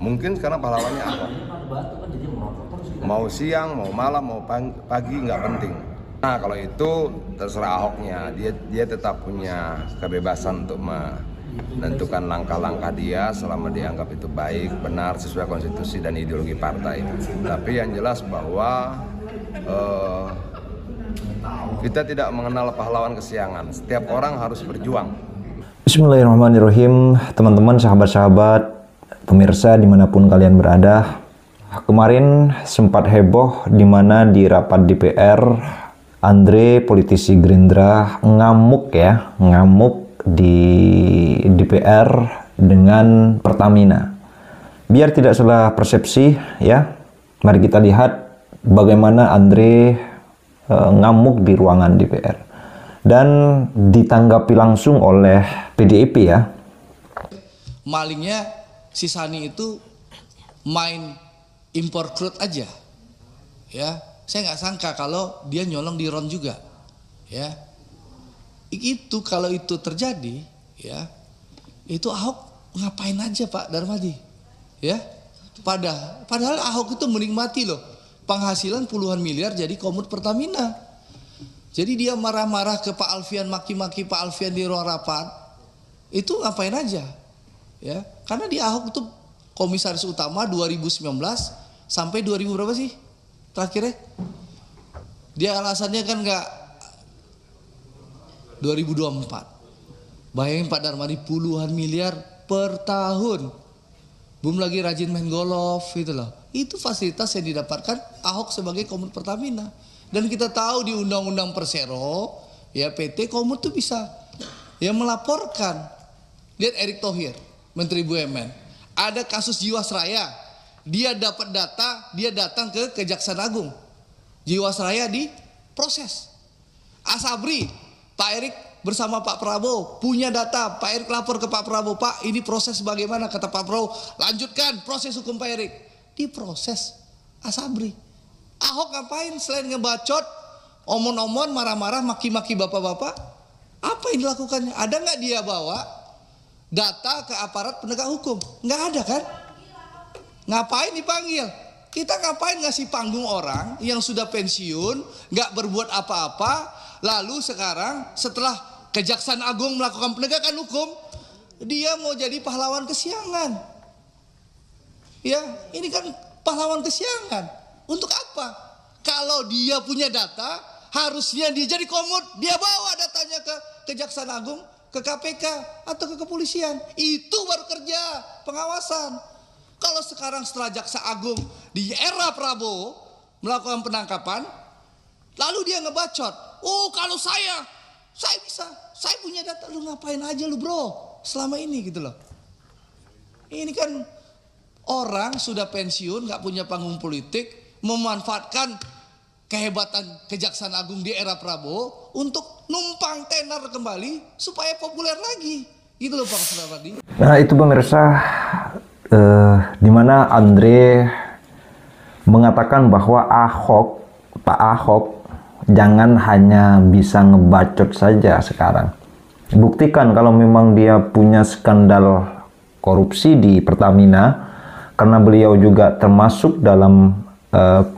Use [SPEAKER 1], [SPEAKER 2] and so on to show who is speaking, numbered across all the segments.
[SPEAKER 1] Mungkin sekarang pahlawannya Ahok. Mau siang, mau malam, mau pagi, nggak penting. Nah, kalau itu terserah Ahoknya. Dia tetap punya kebebasan untuk menentukan langkah-langkah dia selama dianggap itu baik, benar, sesuai konstitusi dan ideologi partai. Tapi yang jelas bahwa kita tidak mengenal pahlawan kesiangan. Setiap orang harus berjuang.
[SPEAKER 2] Bismillahirrahmanirrahim, teman-teman, sahabat-sahabat, pemirsa dimanapun kalian berada. Kemarin sempat heboh di mana di rapat DPR, Andre, politisi Gerindra, ngamuk di DPR dengan Pertamina. Biar tidak salah persepsi ya, mari kita lihat bagaimana Andre ngamuk di ruangan DPR. Dan ditanggapi langsung oleh PDIP ya.
[SPEAKER 3] Malingnya si Sani itu main impor crude aja, ya. Saya nggak sangka kalau dia nyolong di RON juga, ya. Itu kalau itu terjadi, ya, itu Ahok ngapain aja Pak Darmadi, ya. Padahal Ahok itu menikmati loh penghasilan puluhan miliar jadi komut Pertamina. Jadi dia marah-marah ke Pak Alfian, maki-maki Pak Alfian di ruang rapat, itu ngapain aja, ya? Karena di Ahok itu komisaris utama 2019 sampai 2000 berapa sih terakhirnya? Dia alasannya kan nggak 2024. Bayangin Pak Darmadi puluhan miliar per tahun, belum lagi rajin main golf gitu loh. Itu fasilitas yang didapatkan Ahok sebagai komut Pertamina. Dan kita tahu di Undang-Undang Persero, ya, PT Komut tuh bisa ya melaporkan. Lihat Erick Thohir, Menteri BUMN, ada kasus Jiwasraya, dia dapat data, dia datang ke Kejaksaan Agung, Jiwasraya diproses. Asabri, Pak Erick bersama Pak Prabowo punya data, Pak Erick lapor ke Pak Prabowo, Pak ini proses bagaimana, kata Pak Prabowo, lanjutkan proses hukum Pak Erick, diproses Asabri. Ahok ngapain selain ngebacot, omon-omon, marah-marah, maki-maki bapak-bapak? Apa yang dilakukannya? Ada nggak dia bawa data ke aparat penegak hukum? Nggak ada kan? Ngapain dipanggil? Kita ngapain ngasih panggung orang yang sudah pensiun, nggak berbuat apa-apa, lalu sekarang setelah Kejaksaan Agung melakukan penegakan hukum, dia mau jadi pahlawan kesiangan. Ya, ini kan pahlawan kesiangan. Untuk apa? Kalau dia punya data, harusnya dia jadi komut, dia bawa datanya ke Kejaksaan Agung, ke KPK atau ke kepolisian. Itu baru kerja pengawasan. Kalau sekarang setelah Jaksa Agung di era Prabowo melakukan penangkapan, lalu dia ngebacot. Oh, kalau saya bisa, saya punya data. Lu ngapain aja lu bro selama ini gitu loh. Ini kan orang sudah pensiun, nggak punya panggung politik, memanfaatkan kehebatan Kejaksaan Agung di era Prabowo untuk numpang tenar kembali supaya populer lagi. Gitu loh Pak Darmadi.
[SPEAKER 2] Nah itu pemirsa, di mana Andre mengatakan bahwa Pak Ahok jangan hanya bisa ngebacot saja sekarang. Buktikan kalau memang dia punya skandal korupsi di Pertamina, karena beliau juga termasuk dalam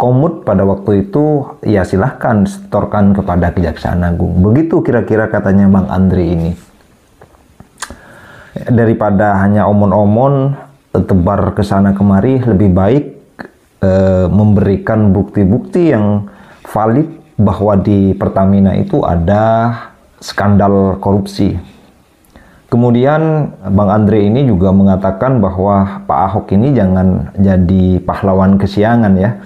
[SPEAKER 2] komut pada waktu itu, ya silahkan setorkan kepada Kejaksaan Agung. Begitu kira-kira katanya Bang Andre ini. Daripada hanya omon-omon tebar ke sana kemari, lebih baik memberikan bukti-bukti yang valid bahwa di Pertamina itu ada skandal korupsi. Kemudian Bang Andre ini juga mengatakan bahwa Pak Ahok ini jangan jadi pahlawan kesiangan ya.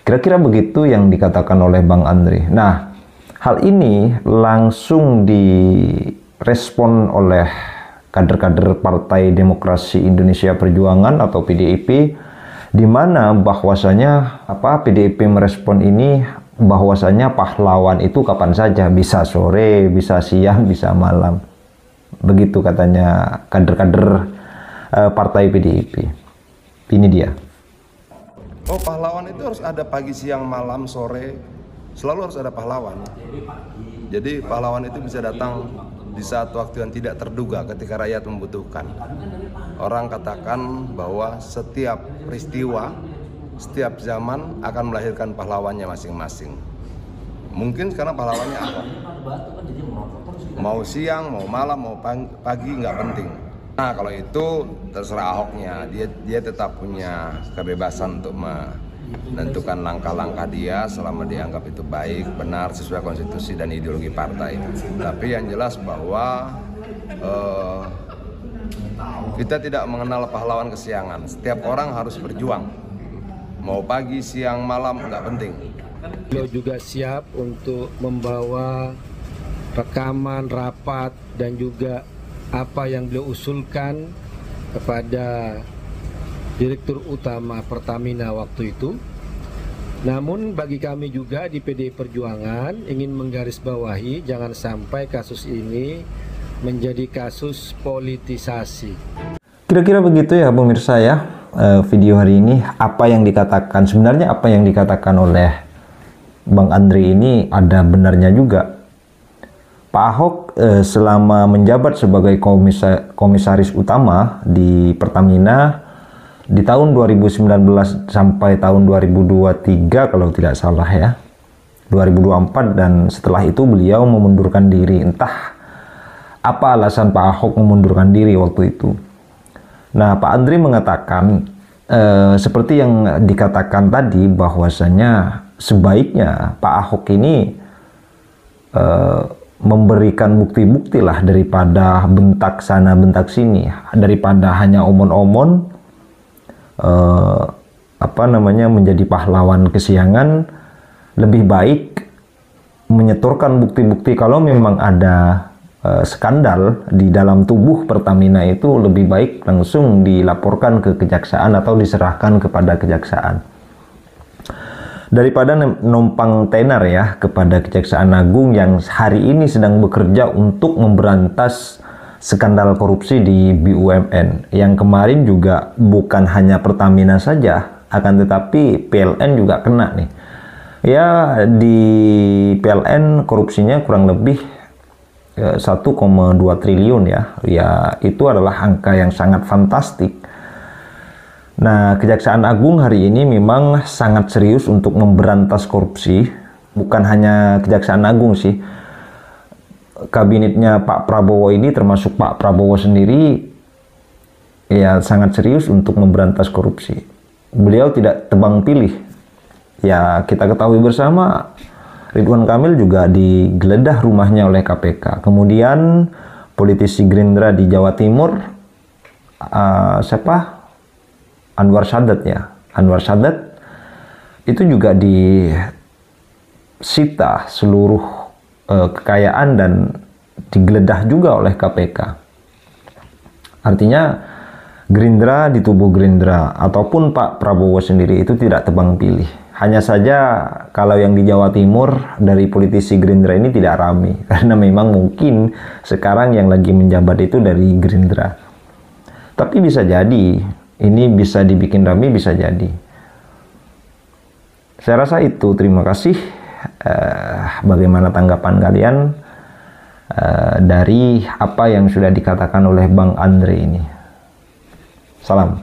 [SPEAKER 2] Kira-kira begitu yang dikatakan oleh Bang Andre. Nah, hal ini langsung direspon oleh kader-kader Partai Demokrasi Indonesia Perjuangan atau PDIP, di mana bahwasanya PDIP merespon ini bahwasanya pahlawan itu kapan saja, bisa sore, bisa siang, bisa malam. Begitu katanya kader-kader partai PDIP. Ini dia.
[SPEAKER 1] Oh, pahlawan itu harus ada pagi, siang, malam, sore. Selalu harus ada pahlawan. Jadi pahlawan itu bisa datang di saat waktu yang tidak terduga ketika rakyat membutuhkan. Orang katakan bahwa setiap peristiwa, setiap zaman akan melahirkan pahlawannya masing-masing. Mungkin sekarang pahlawannya Ahok. Mau siang, mau malam, mau pagi nggak penting. Nah kalau itu terserah Ahoknya, dia tetap punya kebebasan untuk menentukan langkah-langkah dia selama dianggap itu baik, benar, sesuai konstitusi dan ideologi partai. Tapi yang jelas bahwa kita tidak mengenal pahlawan kesiangan. Setiap orang harus berjuang. Mau pagi, siang, malam nggak penting.
[SPEAKER 4] Beliau juga siap untuk membawa rekaman, rapat, dan juga apa yang beliau usulkan kepada Direktur Utama Pertamina waktu itu. Namun bagi kami juga di PDI Perjuangan ingin menggarisbawahi jangan sampai kasus ini menjadi kasus politisasi.
[SPEAKER 2] Kira-kira begitu ya pemirsa ya, video hari ini. Apa yang dikatakan, sebenarnya apa yang dikatakan oleh Bang Andre ini ada benarnya juga. Pak Ahok selama menjabat sebagai komisaris utama di Pertamina di tahun 2019 sampai tahun 2023 kalau tidak salah ya, 2024, dan setelah itu beliau memundurkan diri. Entah apa alasan Pak Ahok memundurkan diri waktu itu. Nah, Pak Andre mengatakan seperti yang dikatakan tadi, bahwasanya sebaiknya Pak Ahok ini memberikan bukti-bukti lah daripada bentak sana bentak sini, daripada hanya omon-omon menjadi pahlawan kesiangan. Lebih baik menyetorkan bukti-bukti. Kalau memang ada skandal di dalam tubuh Pertamina itu, lebih baik langsung dilaporkan ke kejaksaan atau diserahkan kepada kejaksaan daripada numpang tenar ya kepada Kejaksaan Agung yang hari ini sedang bekerja untuk memberantas skandal korupsi di BUMN. Yang kemarin juga bukan hanya Pertamina saja, akan tetapi PLN juga kena nih. Ya, di PLN korupsinya kurang lebih 1,2 triliun ya. Ya, itu adalah angka yang sangat fantastik. Nah, Kejaksaan Agung hari ini memang sangat serius untuk memberantas korupsi. Bukan hanya Kejaksaan Agung sih. Kabinetnya Pak Prabowo ini, termasuk Pak Prabowo sendiri, ya sangat serius untuk memberantas korupsi. Beliau tidak tebang pilih. Ya, kita ketahui bersama, Ridwan Kamil juga digeledah rumahnya oleh KPK. Kemudian politisi Gerindra di Jawa Timur, Anwar Sadat ya. Anwar Sadat itu juga disita seluruh kekayaan dan digeledah juga oleh KPK. Artinya Gerindra, di tubuh Gerindra ataupun Pak Prabowo sendiri itu tidak tebang pilih. Hanya saja kalau yang di Jawa Timur dari politisi Gerindra ini tidak ramai, karena memang mungkin sekarang yang lagi menjabat itu dari Gerindra. Tapi bisa jadi ini bisa dibikin ramai, bisa jadi. Saya rasa itu. Terima kasih. Bagaimana tanggapan kalian dari apa yang sudah dikatakan oleh Bang Andre ini? Salam.